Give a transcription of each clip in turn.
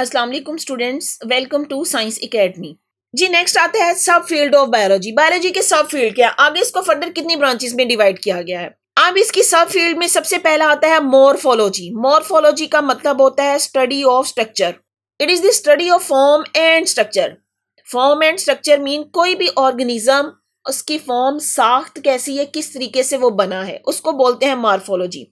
अस्सलाम वालेकुम students, welcome to science academy. जी नेक्स्ट आता है सब फील्ड ऑफ बायोलॉजी। बायोलॉजी के सब फील्ड क्या है, आगे इसको फर्दर कितनी ब्रांचेस में डिवाइड किया गया है। अब इसकी सब फील्ड में सबसे पहला आता है मॉर्फोलॉजी। मॉर्फोलॉजी का मतलब होता है study of structure. It is the study of form and structure. Form and structure mean कोई भी ऑर्गेनिज्म, उसकी फॉर्म साख्त कैसी है, किस तरीके से वो बना है, उसको बोलते हैं morphology.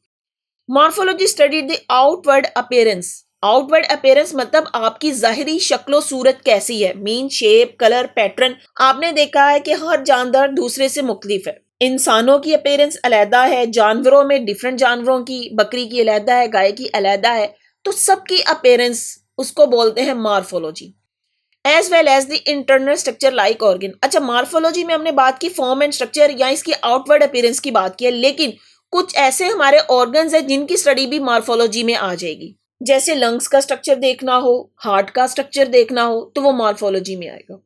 Morphology study the outward appearance. Outward appearance मतलब आपकी जाहिरी शक्लो सूरत कैसी है, मीन शेप, कलर, पैटर्न। आपने देखा है कि हर जानदार दूसरे से मुख्तलिफ है। इंसानों की अपीयरेंस अलहदा है, जानवरों में डिफरेंट जानवरों की, बकरी की अलहदा है, गाय की अलहदा है, तो सबकी अपीयरेंस उसको बोलते हैं morphology. As well as the internal structure like organ. अच्छा, मॉर्फोलॉजी में हमने बात की फॉर्म एंड स्ट्रक्चर या इसकी आउटवर्ड अपीयरेंस की बात की है, लेकिन कुछ ऐसे हमारे ऑर्गन्स हैं जिनकी स्टडी भी मॉर्फोलॉजी में आ जाएगी। जैसे लंग्स का स्ट्रक्चर देखना हो, हार्ट का स्ट्रक्चर देखना हो, तो वो मॉर्फोलॉजी में आएगा।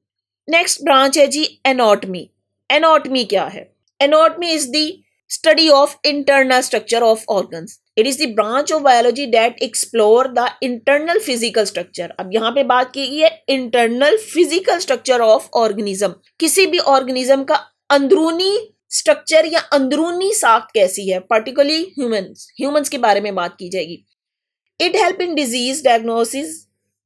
नेक्स्ट ब्रांच है जी एनाटॉमी। एनाटॉमी क्या है? Anatomy is the study of internal structure of organs. It is the branch of biology that explore the internal physical structure. अब यहाँ पे बात की गई है internal physical structure of organism. किसी भी ऑर्गेनिज्म का अंदरूनी स्ट्रक्चर या अंदरूनी साख्त कैसी है, पर्टिकुलरली ह्यूमंस के बारे में बात की जाएगी। It help in disease diagnosis,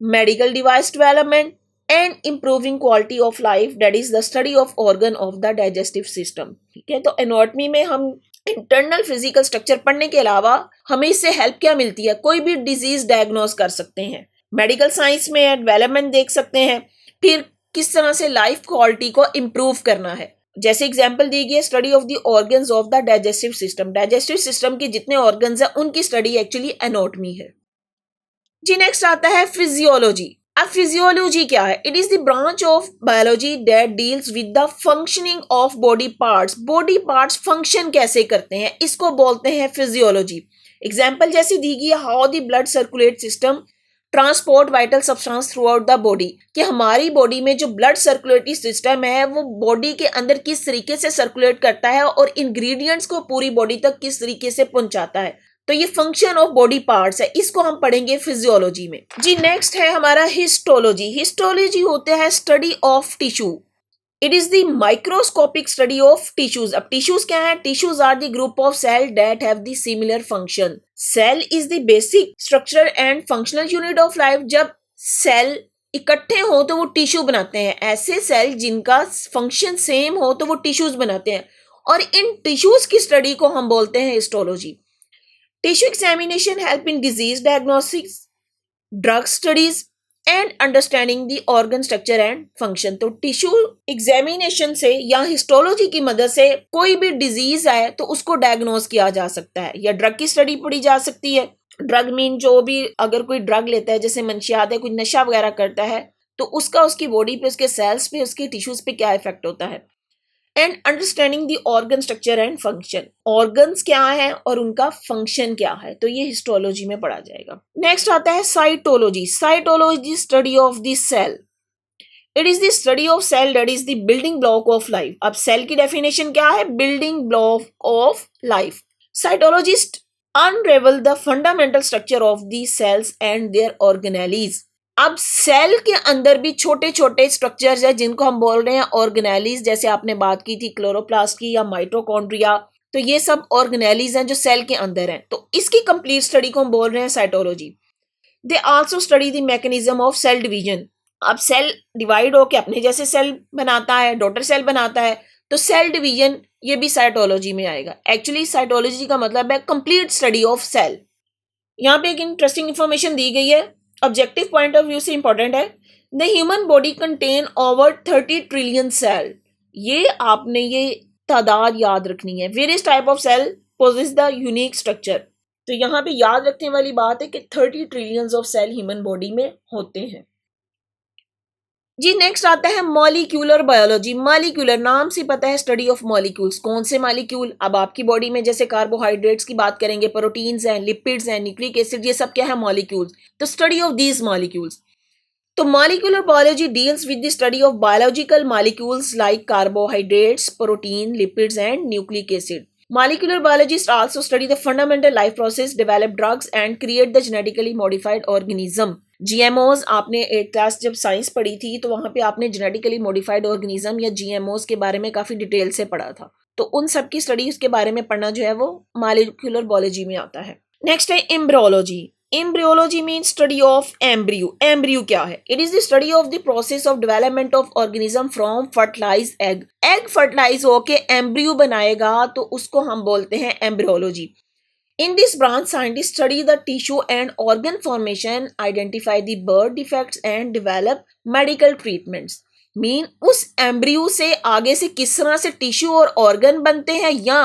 medical device development and improving quality of life. That is the study of organ of the digestive system. ठीक है, तो एनाटॉमी में हम इंटरनल फिजिकल स्ट्रक्चर पढ़ने के अलावा हमें इससे हेल्प क्या मिलती है, कोई भी डिजीज डायग्नोस कर सकते हैं, मेडिकल साइंस में डेवलपमेंट देख सकते हैं, फिर किस तरह से लाइफ क्वालिटी को इम्प्रूव करना है। जैसे एग्जांपल दी गई है study of the organs of the digestive system. Digestive system के जितने ऑर्गन्स हैं उनकी स्टडी एक्चुअली एनाटॉमी है। जी नेक्स्ट आता है फिजियोलॉजी। अब फिजियोलॉजी क्या है? It is the branch of biology that deals with the functioning of body parts. Body parts function कैसे करते हैं, इसको बोलते हैं फिजियोलॉजी। एग्जांपल जैसे दी गई है how the blood circulate system transport vital substance through out the body, कि हमारी बॉडी में जो ब्लड सर्कुलेटरी सिस्टम है वो बॉडी के अंदर किस तरीके से सर्कुलेट करता है और इंग्रेडिएंट्स को पूरी बॉडी तक किस तरीके से पहुंचाता है। तो ये फंक्शन ऑफ बॉडी पार्ट्स है, इसको हम पढ़ेंगे फिजियोलॉजी में। जी नेक्स्ट है हमारा हिस्टोलॉजी। हिस्टोलॉजी होते हैं study of tissue. It is the microscopic study of tissues. अब टिश्यूज क्या है? Tissues are the group of cell that have the similar function. Cell is the basic structure and functional unit of life. जब cell इकट्ठे हो तो वो tissue बनाते हैं। ऐसे सेल जिनका फंक्शन सेम हो तो वो टिश्यूज बनाते हैं, और इन टिश्यूज की स्टडी को हम बोलते हैं histology. Tissue examination help in disease diagnosis, drug studies and understanding the organ structure and function. तो टिश्यू एग्जामिनेशन से या हिस्टोलॉजी की मदद से कोई भी डिजीज है तो उसको डायग्नोस किया जा सकता है, या ड्रग की स्टडी पढ़ी जा सकती है। ड्रग मीन जो भी अगर कोई ड्रग लेता है, जैसे मंशियात है, कोई नशा वगैरह करता है, तो उसका उसकी बॉडी पे, उसके सेल्स पे, उसके टिश्यूज पे क्या इफेक्ट होता है। And understanding the organ structure and function. Organs क्या है और उनका फंक्शन क्या है, तो ये हिस्टोलॉजी में पढ़ा जाएगा। नेक्स्ट आता है cytology. Cytology study of the cell. It is the study of cell that is the building block of life. अब सेल की डेफिनेशन क्या है? Building block of life. Cytologist unravel the fundamental structure of the cells and their organelles. अब cell के अंदर भी छोटे छोटे स्ट्रक्चर्स है जिनको हम बोल रहे हैं ऑर्गेनेलीज। जैसे आपने बात की थी क्लोरोप्लास्ट की या माइटोकॉन्ड्रिया, तो ये सब ऑर्गेनेलीज हैं जो सेल के अंदर हैं। तो इसकी कंप्लीट स्टडी को हम बोल रहे हैं cytology. They also study the mechanism of cell division. अब सेल डिवाइड होकर अपने जैसे सेल बनाता है, डॉटर सेल बनाता है, तो सेल डिवीजन ये भी साइटोलॉजी में आएगा। एक्चुअली साइटोलॉजी का मतलब है कंप्लीट स्टडी ऑफ सेल। यहाँ पे एक इंटरेस्टिंग इंफॉर्मेशन दी गई है, ऑब्जेक्टिव पॉइंट ऑफ व्यू से इंपॉर्टेंट है। The human body contain over 30 trillion cell. ये आपने ये तादाद याद रखनी है। Various type of cell possess the unique structure. तो यहाँ पे याद रखने वाली बात है कि 30 trillions of cell human body में होते हैं। जी नेक्स्ट आता है मॉलिक्यूलर बायोलॉजी। मॉलिक्यूलर नाम से पता है स्टडी ऑफ मॉलिक्यूल्स। कौन से मॉलिक्यूल? अब आपकी बॉडी में जैसे कार्बोहाइड्रेट्स की बात करेंगे, प्रोटीन्स हैं, लिपिड्स हैं, न्यूक्लिक एसिड, ये सब क्या है? मॉलिक्यूल्स। तो स्टडी ऑफ दीज मॉलिक्यूल्स। तो molecular biology deals with the study of biological molecules like carbohydrates, protein, lipids and nucleic acid. Molecular biologists also study the fundamental life process, develop drugs, and create the genetically modified organism. जीएमओज आपने 8th class जब science पढ़ी थी तो वहां पे आपने genetically modified organism या जीएमओज के बारे में काफी डिटेल से पढ़ा था। तो उन सब की स्टडीज के बारे में पढ़ना जो है वो मॉलिक्यूलर बायोलॉजी में आता है। नेक्स्ट है embryology. Embryology means study of embryo. Embryo क्या है? It is the study of the process of development of organism from fertilize egg. Egg fertilize होके एम्ब्रियो बनाएगा तो उसको हम बोलते हैं embryology. In this branch, scientists study the tissue and organ formation, identify the birth defects and develop medical treatments. Mean उस embryo से आगे से किस तरह से टिश्यू और ऑर्गन बनते हैं, या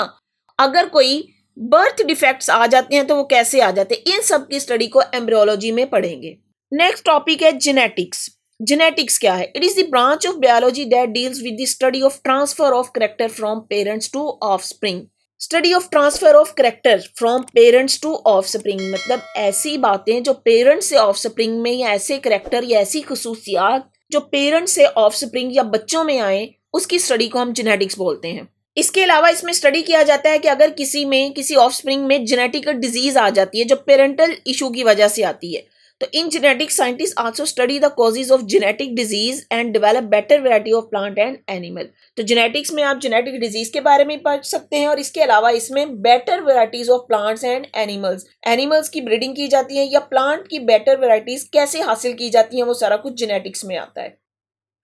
अगर कोई बर्थ डिफेक्ट्स आ जाते हैं तो वो कैसे आ जाते हैं, इन सब की स्टडी को एम्ब्रियोलॉजी में पढ़ेंगे। नेक्स्ट टॉपिक है जेनेटिक्स। जेनेटिक्स क्या है? It is the branch of biology that deals with the study of transfer of character from parents to offspring. Study of transfer of character from parents to offspring मतलब ऐसी बातें जो parents से offspring में, या ऐसे कैरेक्टर या ऐसी खसूसियात जो पेरेंट्स से ऑफस्प्रिंग या बच्चों में आए, उसकी स्टडी को हम जेनेटिक्स बोलते हैं। इसके अलावा इसमें स्टडी किया जाता है कि अगर किसी ऑफस्प्रिंग में जेनेटिक डिजीज आ जाती है जो पेरेंटल इशू की वजह से आती है, तो in genetic scientist also study the causes of genetic disease and develop better variety of plant and animal. तो जेनेटिक्स में आप जेनेटिक डिजीज के बारे में पढ़ सकते हैं, और इसके अलावा इसमें better varieties of plants and animals की ब्रीडिंग की जाती है, या प्लांट की बेटर वैरायटीज कैसे हासिल की जाती है, वो सारा कुछ जेनेटिक्स में आता है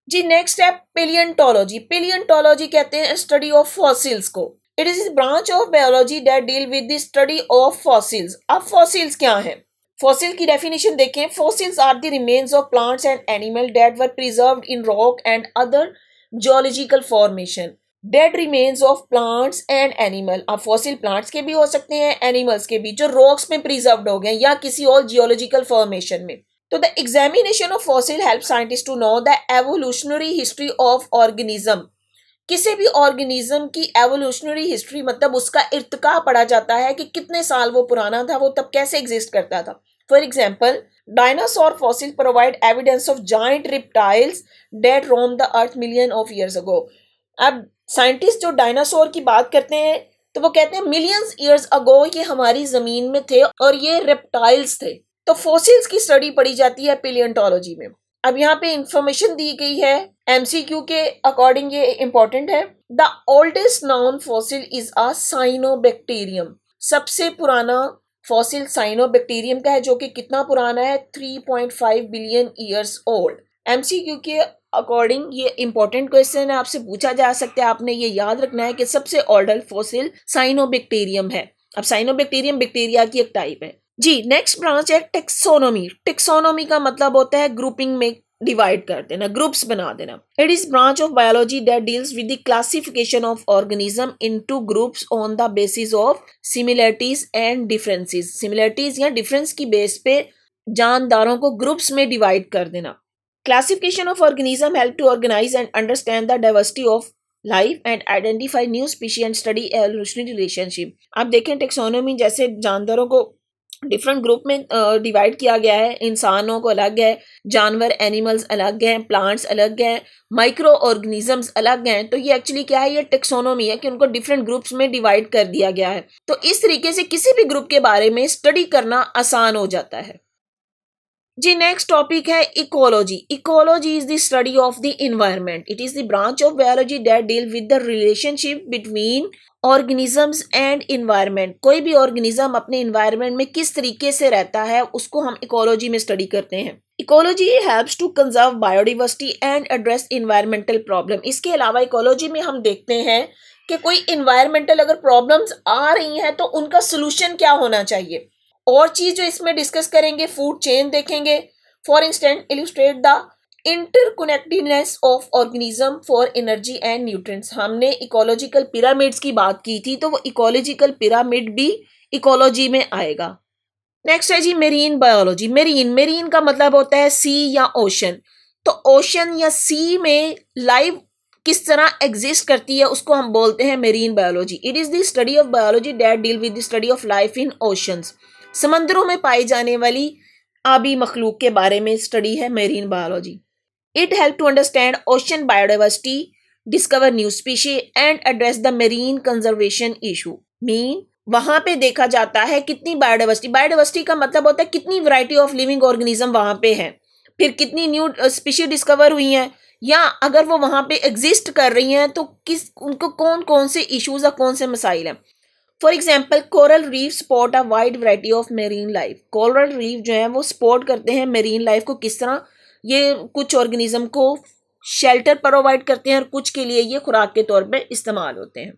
जी। नेक्स्ट है पेलियंटोलॉजी। पेलियंटोलॉजी कहते हैं स्टडी ऑफ फॉसिल्स को। It is branch of biology that deal with the study of fossils. अब फॉसिल्स क्या है? फॉसिल की डेफिनेशन देखें। Fossils are the remains of plants and animal that were preserved in rock and other geological formation. Dead remains of plants and animal. अब fossil plants के भी हो सकते हैं, एनिमल्स के भी, जो रॉक्स में प्रिजर्व्ड हो गए या किसी और जियोलॉजिकल फॉर्मेशन में। तो the examination of fossil help scientist to know the evolutionary history of organism. किसी भी ऑर्गेनिज्म की एवोल्यूशनरी हिस्ट्री मतलब उसका इर्तिका पढ़ा जाता है कि कितने साल वो पुराना था, वो तब कैसे एग्जिस्ट करता था। For example, dinosaur fossil provide evidence of giant reptiles that roam the earth million of years ago. अब साइंटिस्ट जो डायनासोर की बात करते हैं तो वो कहते हैं मिलियंस ईयर्स अगो ये हमारी जमीन में थे और ये रेप्टाइल्स थे। तो फॉसिल्स की स्टडी पढ़ी जाती है पेलियंटोलॉजी में। अब यहाँ पे इंफॉर्मेशन दी गई है एमसीक्यू के अकॉर्डिंग, ये इंपॉर्टेंट है। The oldest noun fossil is a cyanobacterium. सबसे पुराना फॉसिल साइनोबैक्टीरियम का है, जो कि कितना पुराना है? 3.5 बिलियन ईयर्स ओल्ड। एमसीक्यू के अकॉर्डिंग ये इंपॉर्टेंट क्वेश्चन है, आपसे पूछा जा सकता है, आपने ये याद रखना है कि सबसे ओल्डर फॉसिल साइनोबैक्टीरियम है। अब साइनोबैक्टीरियम बैक्टीरिया की एक टाइप है जी। नेक्स्ट ब्रांच है टेक्सोनोमी। टेक्सोनोमी का मतलब होता है ग्रुपिंग में डिवाइड कर देना, ग्रुप्स बना देना। It is branch of biology that deals with the classification of organism into groups on the basis of similarities and differences. Similarities या डिफरेंस की बेस पे जानदारों को ग्रुप्स में डिवाइड कर देना। Classification of organism help to organize and understand the diversity of life and identify new species and study evolutionary relationship. आप देखें टेक्सोनोमी जैसे जानदारों को डिफरेंट ग्रुप में डिवाइड किया गया है। इंसानों को अलग है, जानवर एनिमल्स अलग हैं, प्लांट्स अलग हैं, माइक्रो ऑर्गेनिजम्स अलग हैं। तो ये एक्चुअली क्या है? ये टेक्सोनोमी है कि उनको डिफरेंट ग्रुप्स में डिवाइड कर दिया गया है। तो इस तरीके से किसी भी ग्रुप के बारे में स्टडी करना आसान हो जाता है जी। नेक्स्ट टॉपिक है ecology. Ecology is the study of the environment. It is the branch of biology that deal with the relationship between organisms and environment. कोई भी ऑर्गेनिज्म अपने इन्वायरमेंट में किस तरीके से रहता है उसको हम इकोलॉजी में स्टडी करते हैं। Ecology helps to conserve biodiversity and address environmental problem. इसके अलावा इकोलॉजी में हम देखते हैं कि कोई इन्वायरमेंटल अगर प्रॉब्लम्स आ रही हैं तो उनका सोल्यूशन क्या होना चाहिए। और चीज जो इसमें डिस्कस करेंगे, फूड चेन देखेंगे। For instance, illustrate the interconnectedness of organism for energy and nutrients. हमने इकोलॉजिकल पिरामिड्स की बात की थी, तो वो इकोलॉजिकल पिरामिड भी इकोलॉजी में आएगा। नेक्स्ट है जी मेरीन बायोलॉजी। मेरीन का मतलब होता है सी या ओशन। तो ओशन या सी में लाइफ किस तरह एग्जिस्ट करती है उसको हम बोलते हैं marine biology. It is the study of biology that deal with the study of life in oceans. समंदरों में पाई जाने वाली आबी मखलूक के बारे में स्टडी है marine biology. It help to understand ocean biodiversity, discover new species and address the marine conservation issue. Mean वहां पे देखा जाता है कितनी बायोडाइवर्सिटी, बायोडाइवर्सिटी का मतलब होता है कितनी वैरायटी ऑफ लिविंग ऑर्गेनिज्म वहां पे है, फिर कितनी न्यू स्पीशीज डिस्कवर हुई हैं, या अगर वो वहां पे एग्जिस्ट कर रही हैं तो किस उनको कौन कौन से इश्यूज या कौन से मसाइल हैं। For example coral reef support a wide variety of marine life, coral reef जो है वो सपोर्ट करते हैं मेरीन लाइफ को। किस तरह? ये कुछ ऑर्गेनिज्म को शेल्टर प्रोवाइड करते हैं और कुछ के लिए ये खुराक के तौर पे इस्तेमाल होते हैं।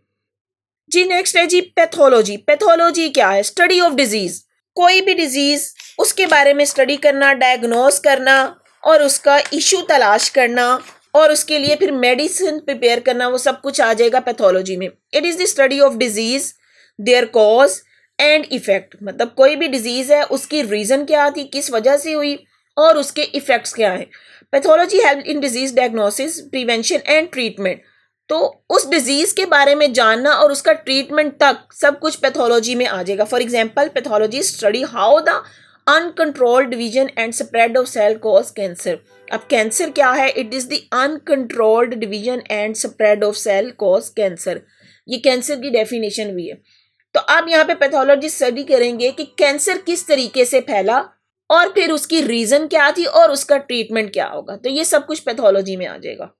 जी नेक्स्ट है जी पैथोलॉजी। पैथोलॉजी क्या है? स्टडी ऑफ डिजीज, कोई भी डिजीज उसके बारे में स्टडी करना, डायग्नोस करना और उसका इशू तलाश करना और उसके लिए फिर मेडिसिन प्रिपेयर करना, वो सब कुछ आ जाएगा पैथोलॉजी में। It is the study of disease, their cause and effect, मतलब कोई भी डिजीज है उसकी रीजन क्या थी, किस वजह से हुई और उसके इफेक्ट्स क्या हैं। Pathology help in disease diagnosis, prevention and treatment, तो उस डिजीज के बारे में जानना और उसका ट्रीटमेंट तक सब कुछ पैथोलॉजी में आ जाएगा। For example pathology study how the uncontrolled division and spread of cell cause cancer. अब कैंसर क्या है? It is the uncontrolled division and spread of cell cause cancer, ये कैंसर की डेफिनेशन भी है। तो आप यहाँ पे पैथोलॉजी स्टडी करेंगे कि कैंसर किस तरीके से फैला और फिर उसकी रीजन क्या थी और उसका ट्रीटमेंट क्या होगा, तो ये सब कुछ पैथोलॉजी में आ जाएगा।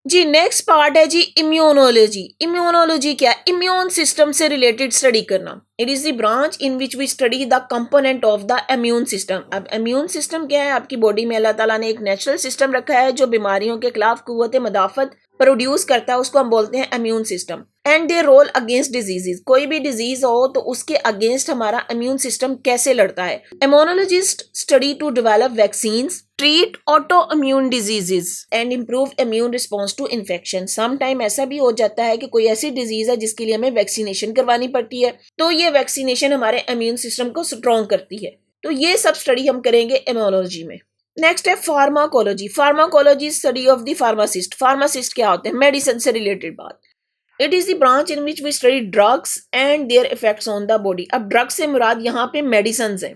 जी नेक्स्ट पार्ट है जी इम्यूनोलॉजी। इम्यूनोलॉजी क्या? इम्यून सिस्टम से रिलेटेड स्टडी करना। It is the branch in which we study the component of the immune system. अब इम्यून सिस्टम क्या है? आपकी बॉडी में अल्लाह ताला ने एक नेचुरल सिस्टम रखा है जो बीमारियों के खिलाफ कुव्वत मदाफत प्रोड्यूस करता है, उसको हम बोलते हैं immune system. And their role against diseases, कोई भी डिजीज हो तो उसके अगेंस्ट हमारा इम्यून सिस्टम कैसे लड़ता है। Immunologist study to develop vaccines, treat autoimmune diseases and improve immune response to infection. Some time ऐसा भी हो जाता है कि कोई ऐसी डिजीज है जिसके लिए हमें वैक्सीनेशन करवानी पड़ती है, तो ये वैक्सीनेशन हमारे इम्यून सिस्टम को स्ट्रॉन्ग करती है। तो ये सब स्टडी हम करेंगे इम्यूनोलॉजी में। नेक्स्ट है pharmacology. Pharmacology study of the pharmacist. Pharmacist क्या होते हैं? मेडिसिन से रिलेटेड बात। It is the branch in which we study drugs and their effects on the body. अब ड्रग्स से मुराद यहाँ पे मेडिसिन है।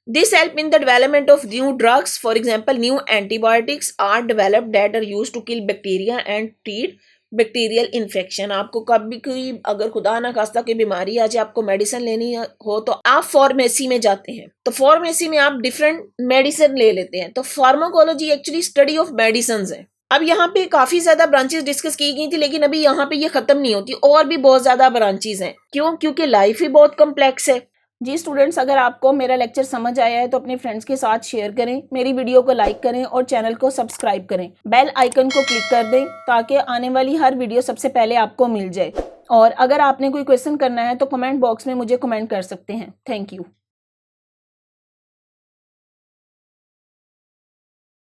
This help in the development of new drugs. For example new antibiotics are developed that are used to kill bacteria and treat bacterial infection. आपको कभी कोई अगर खुदा ना खास्ता कोई बीमारी आ जाए, आपको मेडिसिन लेनी हो तो आप फार्मेसी में जाते हैं, तो फार्मेसी में आप डिफरेंट मेडिसिन ले लेते हैं। तो pharmacology actually study of medicine है। अब यहाँ पे काफी ज्यादा ब्रांचेस डिस्कस की गई थी, लेकिन अभी यहाँ पे ये खत्म नहीं होती, और भी बहुत ज्यादा ब्रांचेस हैं। क्यों? क्योंकि लाइफ ही बहुत कम्प्लेक्स है। जी स्टूडेंट्स, अगर आपको मेरा लेक्चर समझ आया है तो अपने फ्रेंड्स के साथ शेयर करें, मेरी वीडियो को लाइक करें और चैनल को सब्सक्राइब करें। बेल आइकन को क्लिक कर दें ताकि आने वाली हर वीडियो सबसे पहले आपको मिल जाए। और अगर आपने कोई क्वेश्चन करना है तो कमेंट बॉक्स में मुझे कमेंट कर सकते हैं। Thank you.